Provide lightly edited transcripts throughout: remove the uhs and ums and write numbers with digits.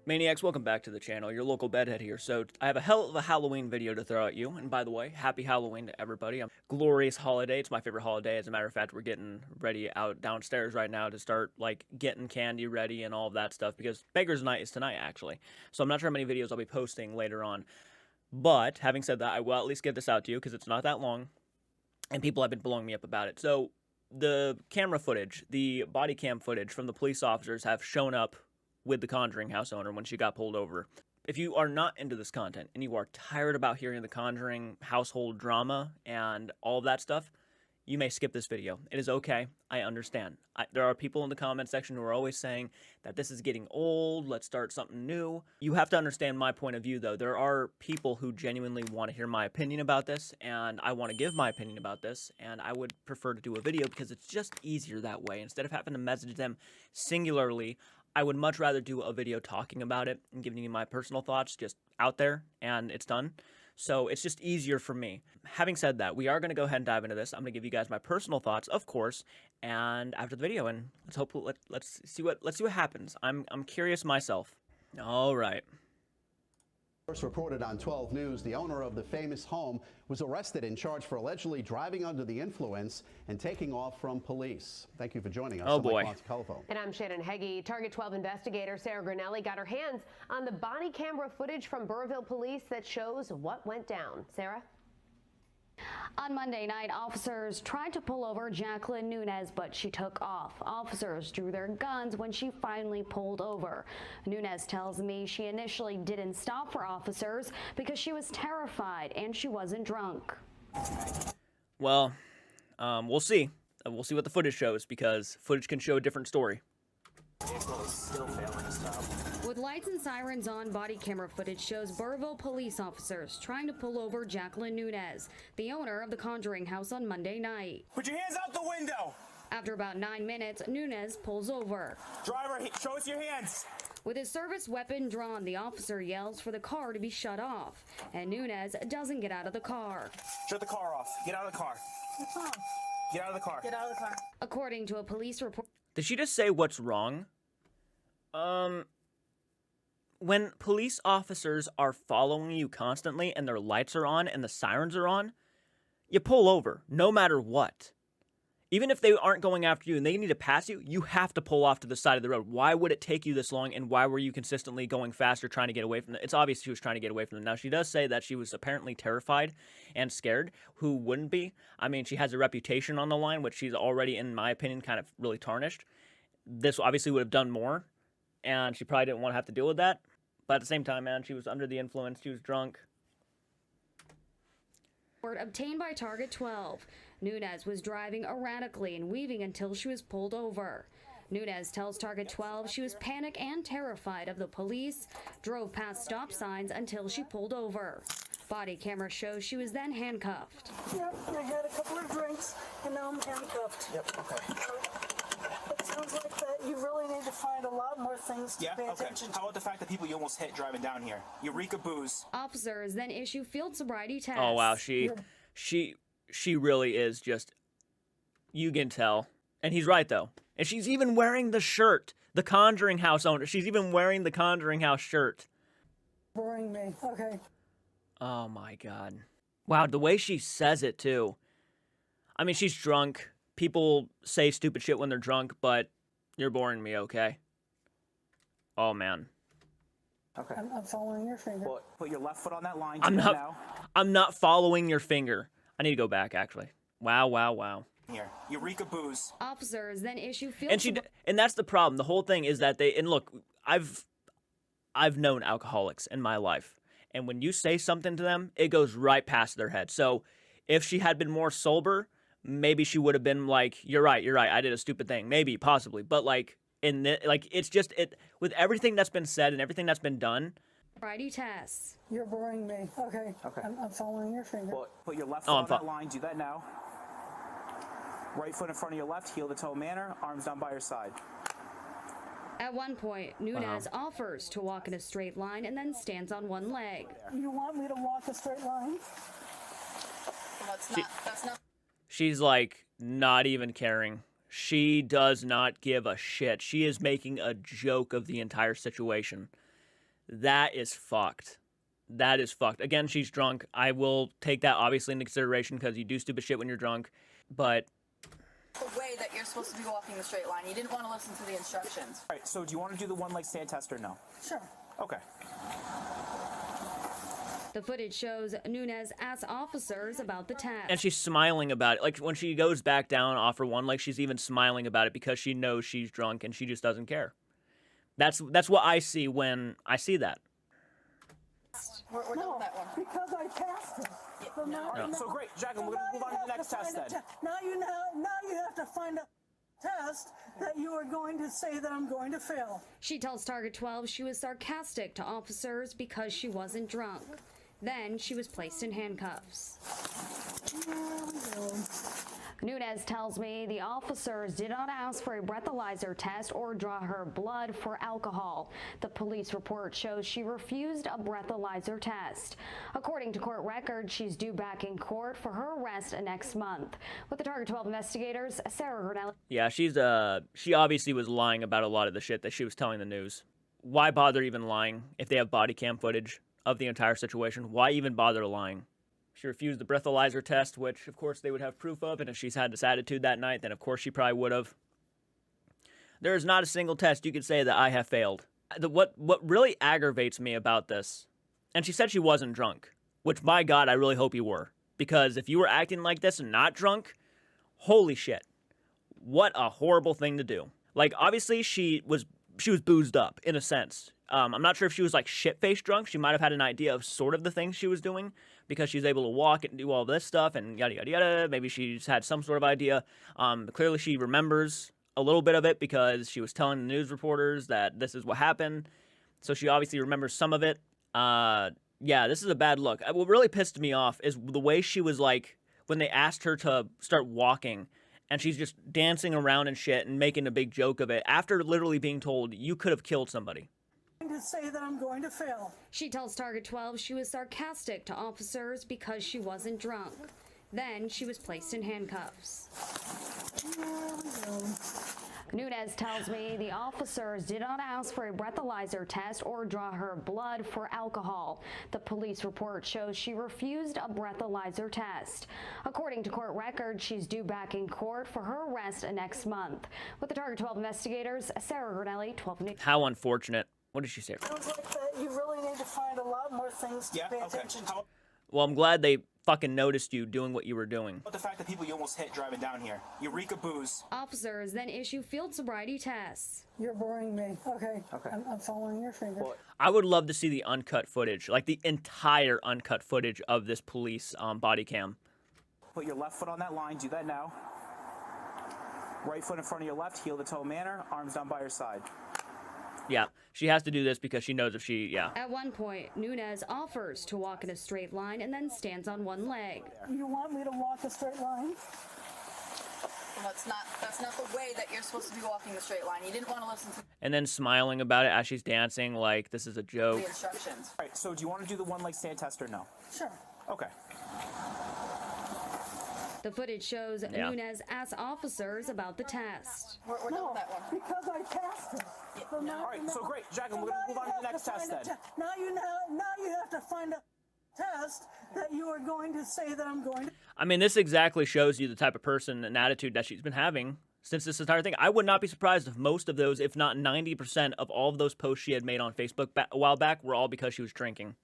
Maniacs, welcome back to the channel. Your local bedhead here. So I have a hell of a Halloween video to throw at you. And by the way, happy Halloween to everybody. Glorious holiday. It's my favorite holiday. As a matter of fact, we're getting ready out downstairs right now to start like getting candy ready and all of that stuff because Beggars Night is tonight actually. So I'm not sure how many videos I'll be posting later on. But having said that, I will at least get this out to you because it's not that long. And people have been blowing me up about it. So the camera footage, the body cam footage from the police officers have shown up with the Conjuring house owner when she got pulled over. If you are not into this content and you are tired about hearing the Conjuring household drama and all of that stuff, you may skip this video. It is okay. I understand. There are people in the comment section who are always saying that this is getting old, let's start something new. You have to understand my point of view, though. There are people who genuinely want to hear my opinion about this, and I want to give my opinion about this, and I would prefer to do a video because it's just easier that way. Instead of having to message them singularly, I would much rather do a video talking about it and giving you my personal thoughts just out there, and it's done. So it's just easier for me. Having said that, we are going to go ahead and dive into this. I'm going to give you guys my personal thoughts, of course, and after the video, and let's see what happens. I'm curious myself. All right. First reported on 12 News, the owner of the famous home was arrested and charged for allegedly driving under the influence and taking off from police. Thank you for joining us. Oh boy. And I'm Shannon Heggie. Target 12 investigator Sarah Grinelli got her hands on the body camera footage from Burrillville Police that shows what went down. Sarah? On Monday night, officers tried to pull over Jacqueline Nunez, but she took off. Officers drew their guns when she finally pulled over. Nunez tells me she initially didn't stop for officers because she was terrified and she wasn't drunk. Well, we'll see. We'll see what the footage shows because footage can show a different story. Vehicle is still failing to stop. With lights and sirens on, body camera footage shows Burrillville police officers trying to pull over Jacqueline Nunez, the owner of the Conjuring house, on Monday night. Put your hands out the window! After about 9 minutes, Nunez pulls over. Driver, show us your hands! With his service weapon drawn, the officer yells for the car to be shut off, and Nunez doesn't get out of the car. Shut the car off. Get out of the car. What's wrong? Get out of the car. Get out of the car. According to a police report. Did she just say what's wrong? When police officers are following you constantly and their lights are on and the sirens are on, you pull over no matter what. Even if they aren't going after you and they need to pass you, you have to pull off to the side of the road. Why would it take you this long, and why were you consistently going faster trying to get away from them? It's obvious she was trying to get away from them. Now, she does say that she was apparently terrified and scared. Who wouldn't be? I mean, she has a reputation on the line, which she's already, in my opinion, kind of really tarnished. This obviously would have done more, and she probably didn't want to have to deal with that. But at the same time, man, she was under the influence. She was drunk. Obtained by Target 12. Nunez was driving erratically and weaving until she was pulled over. Nunez tells Target 12 she was panicked and terrified of the police, drove past stop signs until she pulled over. Body camera shows she was then handcuffed. Yep, I had a couple of drinks and now I'm handcuffed. Yep, okay. It sounds like that you really need to find a lot more things to pay attention to. How about the fact that people you almost hit driving down here? Eureka booze. Officers then issue field sobriety tests. Oh, wow. She really is just, you can tell. And he's right, though. And she's even wearing the shirt. The Conjuring house owner. She's even wearing the Conjuring house shirt. Boring me. Okay. Oh, my God. Wow, the way she says it, too. I mean, she's drunk. People say stupid shit when they're drunk, but you're boring me, okay? Oh, man. Okay. I'm following your finger. Well, put your left foot on that line. I'm not following your finger. I need to go back, actually. Wow, wow, wow. Here. Eureka booze. Officers then issue field and that's the problem. The whole thing is that and look, I've known alcoholics in my life. And when you say something to them, it goes right past their head. So if she had been more sober, maybe she would have been like, you're right, I did a stupid thing. Maybe, possibly. But it's just, with everything that's been said and everything that's been done. sobriety tests. You're boring me. Okay. Okay. I'm following your finger. Well, put your left foot on that line. Do that now. Right foot in front of your left, heel to toe manner, arms down by your side. At one point, Nunez offers to walk in a straight line and then stands on one leg. You want me to walk a straight line? That's not. She's like not even caring. She does not give a shit. She is making a joke of the entire situation. That is fucked. That is fucked. Again, she's drunk. I will take that obviously into consideration because you do stupid shit when you're drunk. But the way that you're supposed to be walking the straight line. You didn't want to listen to the instructions. All right, so do you want to do the one leg stand test or no? Sure. Okay. The footage shows Nunez asks officers about the test. and she's smiling about it. Like when she goes back down off her one leg, she's even smiling about it because she knows she's drunk and she just doesn't care. That's what I see when I see that. We're done No, with that one. because I passed it. So now All right, you so great, Jacqueline, we're now going to move on to you the have next find test a then. now you have to find a test that you are going to say that I'm going to fail. She tells Target 12 she was sarcastic to officers because she wasn't drunk. Then she was placed in handcuffs. Nunez tells me the officers did not ask for a breathalyzer test or draw her blood for alcohol. The police report shows she refused a breathalyzer test. According to court records, she's due back in court for her arrest next month. With the Target 12 investigators, Sarah Granelli. Yeah, she obviously was lying about a lot of the shit that she was telling the news. Why bother even lying if they have body cam footage of the entire situation? Why even bother lying? She refused the breathalyzer test, which of course they would have proof of, and if she's had this attitude that night, then of course she probably would have. There is not a single test you could say that I have failed. What really aggravates me about this, and she said she wasn't drunk, which by God, I really hope you were, because if you were acting like this and not drunk, holy shit, what a horrible thing to do. Like, obviously she was boozed up in a sense. I'm not sure if she was like shit-faced drunk. She might have had an idea of sort of the things she was doing because she's able to walk and do all this stuff and yada, yada, yada. Maybe she's had some sort of idea. Clearly she remembers a little bit of it because she was telling the news reporters that this is what happened. So she obviously remembers some of it. Yeah, this is a bad look. What really pissed me off is the way she was like, when they asked her to start walking, and she's just dancing around and shit and making a big joke of it after literally being told you could have killed somebody. To say that I'm going to fail. She tells Target 12 she was sarcastic to officers because she wasn't drunk. Then she was placed in handcuffs. Nunez tells me the officers did not ask for a breathalyzer test or draw her blood for alcohol. The police report shows she refused a breathalyzer test. According to court records, she's due back in court for her arrest next month. With the Target 12 investigators, Sarah Granelli, 12 News. How unfortunate. What did she say? Sounds like that you really need to find a lot more things to pay attention to. Well, I'm glad they fucking noticed you doing what you were doing. But the fact that people you almost hit driving down here. Eureka booze. Officers then issue field sobriety tests. You're boring me. Okay. I'm following your finger. I would love to see the uncut footage, like the entire uncut footage of this police body cam. Put your left foot on that line. Do that now. Right foot in front of your left, heel to toe manner, arms down by your side. Yeah, she has to do this because she knows if she, yeah. At one point, Nunez offers to walk in a straight line and then stands on one leg. You want me to walk a straight line? Well, that's not the way that you're supposed to be walking the straight line. You didn't want to listen to And then smiling about it as she's dancing like this is a joke. the instructions. All right, so do you want to do the one leg stand test or no? Sure. Okay. The footage shows Nunez asks officers about the test. We're done No, with that one. because I passed it. So now, All right, so great, Jacqueline, we're going to move on to the next test then. Now you have to find a test that you are going to say that I'm going to. I mean, this exactly shows you the type of person and attitude that she's been having since this entire thing. I would not be surprised if most of those, if not 90% of all of those posts she had made on Facebook a while back were all because she was drinking.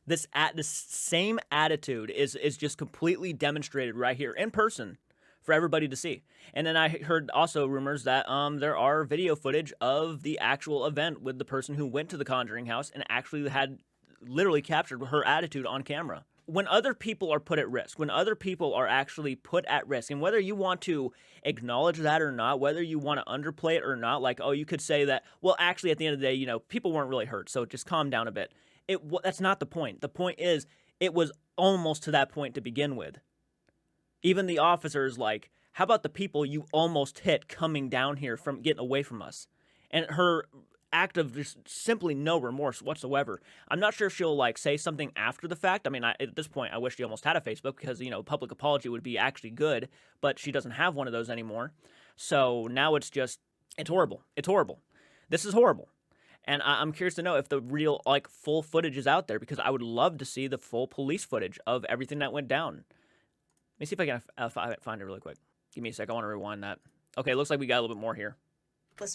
This same attitude is just completely demonstrated right here in person for everybody to see. And then I heard also rumors that there are video footage of the actual event with the person who went to the Conjuring house and actually had literally captured her attitude on camera. When other people are put at risk, when other people are actually put at risk, and whether you want to acknowledge that or not, whether you want to underplay it or not, like, oh, you could say that, well, actually, at the end of the day, you know, people weren't really hurt, so just calm down a bit. That's not the point. The point is, it was almost to that point to begin with. Even the officers, like, how about the people you almost hit coming down here from getting away from us? And her act of just simply no remorse whatsoever. I'm not sure if she'll, like, say something after the fact. I mean, at this point, I wish she almost had a Facebook because, you know, public apology would be actually good, but she doesn't have one of those anymore. So now it's horrible. It's horrible. This is horrible. And I'm curious to know if the real, like, full footage is out there, because I would love to see the full police footage of everything that went down. Let me see if I can find it really quick. Give me a sec. I want to rewind that. Okay, looks like we got a little bit more here.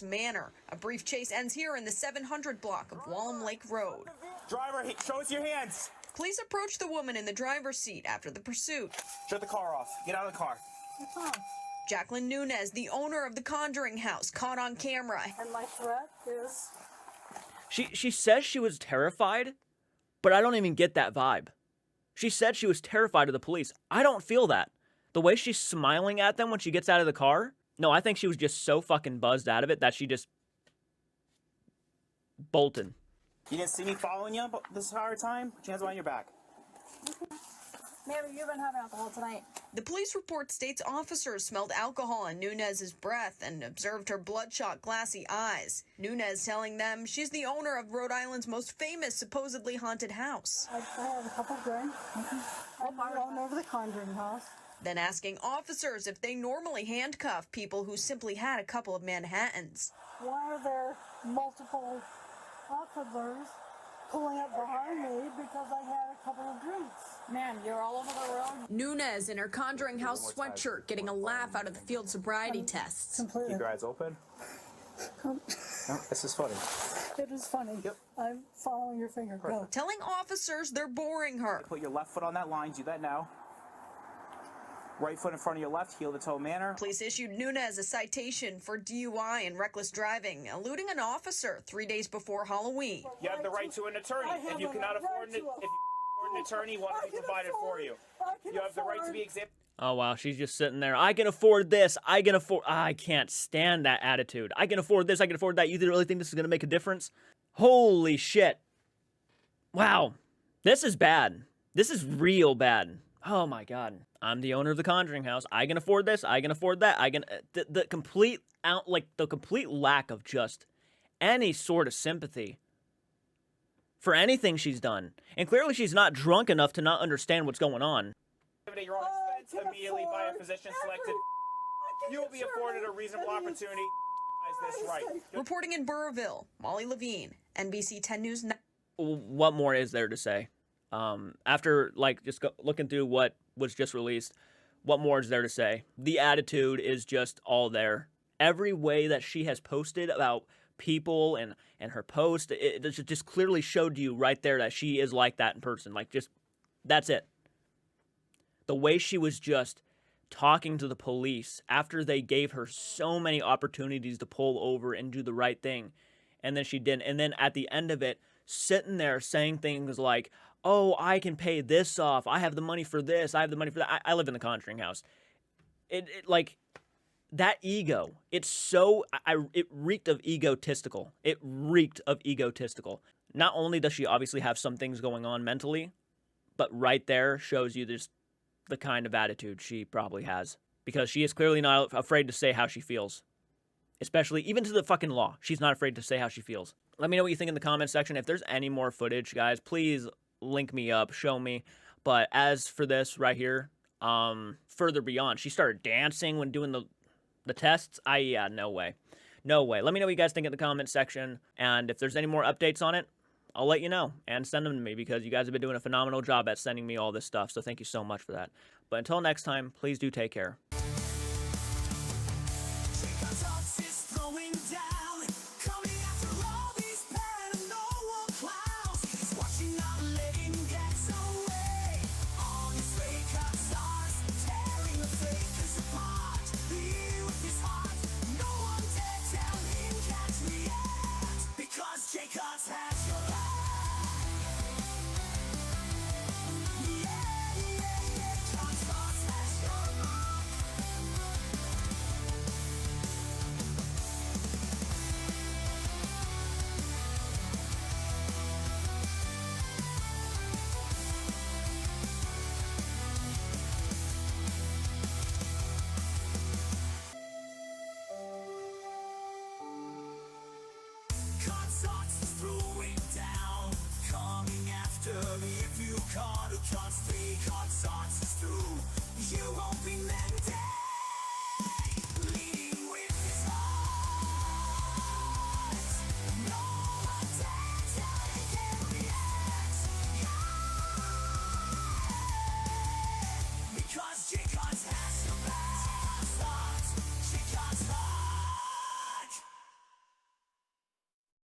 Manor. A brief chase ends here in the 700 block of Wallem Lake Road. Driver, show us your hands. Police approach the woman in the driver's seat after the pursuit. Shut the car off. Get out of the car. Jacqueline Nunez, the owner of the Conjuring house, caught on camera. And my threat is... She says she was terrified, but I don't even get that vibe. She said she was terrified of the police. I don't feel that. The way she's smiling at them when she gets out of the car, no, I think she was just so fucking buzzed out of it that she just bolted. You didn't see me following you this entire time? Put your hands behind your back. Maybe you've been having alcohol tonight. The police report states officers smelled alcohol in Nunez's breath and observed her bloodshot, glassy eyes. Nunez telling them she's the owner of Rhode Island's most famous, supposedly haunted house. I had a couple drinks. I'm the owner of the Conjuring house. Then asking officers if they normally handcuff people who simply had a couple of Manhattans. Why are there multiple officers pulling up behind me because I had a couple of drinks? Man, you're all over the road. Nunez in her Conjuring house sweatshirt getting a laugh out of the field sobriety tests. Completely. Keep your eyes open. No, this is funny. It is funny. Yep. I'm following your finger. Go. Telling officers they're boring her. Put your left foot on that line. Do that now. Right foot in front of your left, heel to toe manner. Police issued Nunez a citation for DUI and reckless driving, eluding an officer 3 days before Halloween. You have the right to an attorney. If you cannot afford an attorney, one will be provided for you. You have the right to be exempt. Oh, wow. She's just sitting there. I can afford this. I can't stand that attitude. I can afford this. I can afford that. You really think this is going to make a difference? Holy shit. Wow. This is bad. This is real bad. Oh, my God. I'm the owner of the Conjuring house. I can afford this. I can afford that. The complete lack of just any sort of sympathy for anything she's done. And clearly she's not drunk enough to not understand what's going on. At your own expense, immediately by a physician selected. You will be afforded a reasonable opportunity to exercise this right. Reporting in Burrville, Molly Levine, NBC 10 News. What more is there to say? After looking through what was just released, what more is there to say? The attitude is just all there. Every way that she has posted about people and her post, it just clearly showed you right there that she is like that in person. Like, just, that's it. The way she was just talking to the police after they gave her so many opportunities to pull over and do the right thing, and then she didn't. And then at the end of it, sitting there saying things like, oh, I can pay this off. I have the money for this. I have the money for that. I live in the Conjuring house. Like, that ego, it reeked of egotistical. It reeked of egotistical. Not only does she obviously have some things going on mentally, but right there shows you just the kind of attitude she probably has. Because she is clearly not afraid to say how she feels. Especially, even to the fucking law. She's not afraid to say how she feels. Let me know what you think in the comment section. If there's any more footage, guys, please link me up, show me. But as for this right here, further beyond, she started dancing when doing the tests. Yeah, no way. No way. Let me know what you guys think in the comment section. And if there's any more updates on it, I'll let you know and send them to me, because you guys have been doing a phenomenal job at sending me all this stuff. So thank you so much for that. But until next time, please do take care. If you caught a chance, 3 cards, through, you won't be mad.